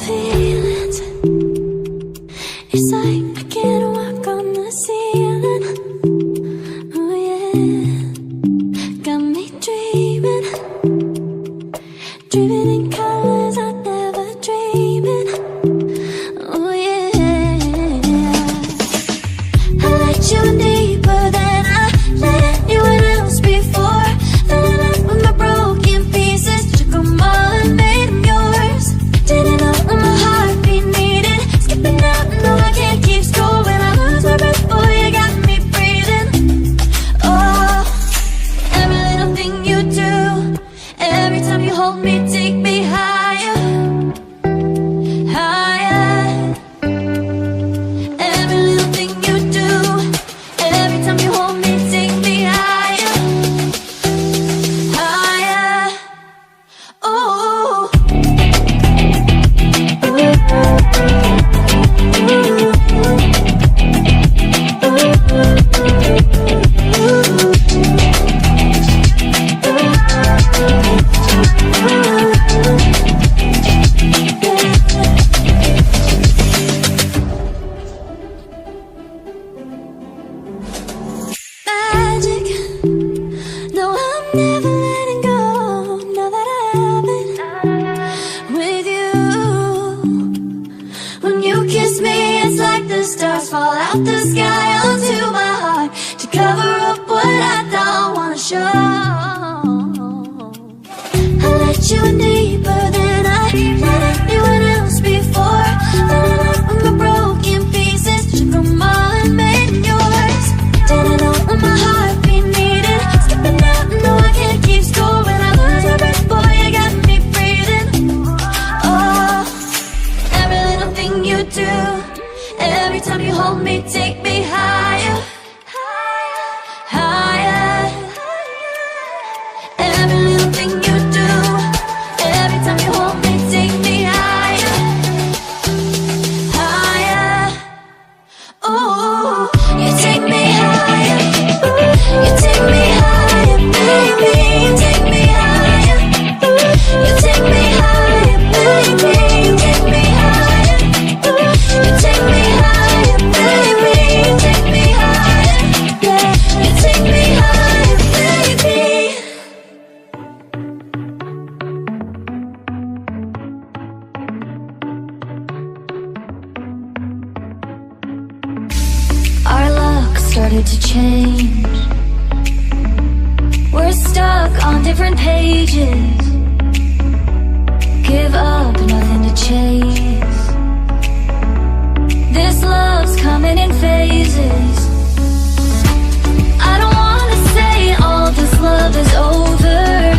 feelings. It's like I can't walk on the ceiling. Oh yeah, got me dreaming, dreaming in colors I never dreamed in. Oh yeah, I let you in deeper than I let anyone else before. Fell in love with my broken pieces, took them all and made them yours. Didn't know what my heartbeat needed, skipping out, no I can't keep score. When I lose my breath, boy, you got me breathing. Oh, every little thing you do, every time you hold me, take me higher, higher. Every little thing you do, every time you hold me, take me higher, higher. Oh, magic. No, I'm never letting go. Now that I have it with you. When you kiss me, it's like the stars fall out the sky onto my heart to cover up what I don't wanna show. I let you in deeper than I let anyone else before. Fell in love with my broken pieces, took them all and made them yours. Didn't know what my heartbeat needed, skipping out, no I can't keep score. When I lose my breath, boy, you got me breathing. Oh, every little thing you do, every time you hold me, take me higher, higher. Every little thing you do, every time you hold me, take me higher, higher. Oh, you take me higher, you take me higher, baby, you take me higher, you take me higher, baby, you take me higher, you take me higher, baby, you take me higher, yeah, you take me higher, baby. Our luck started to change. We're stuck on different pages. Give up, nothing to chase. This love's coming in phases. I don't wanna say all this love is over.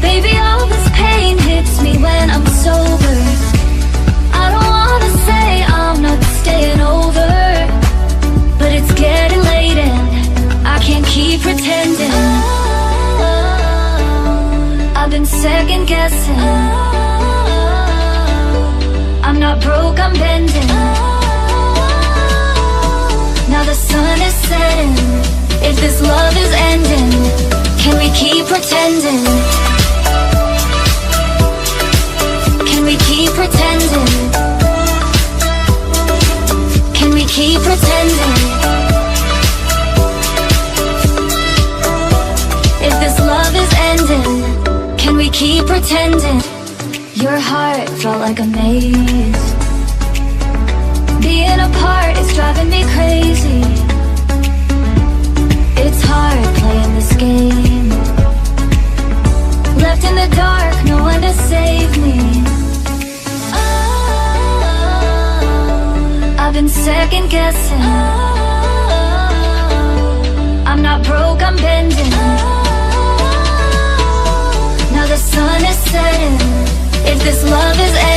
Baby, all this pain hits me when I'm sober. I don't wanna say I'm not staying over, but it's getting late and I can't keep pretending. I've been second guessing. I'm not broke, I'm bending. Now the sun is setting. If this love is ending, can we keep pretending? Can we keep pretending? Can we keep pretending? If this love is ending, can we keep pretending? Your heart felt like a maze. Being apart is driving me crazy. It's hard playing this game. Left in the dark, no one to save me. I've been second guessing. I'm not broke, I'm bending. Now the sun is setting. If this love is ending,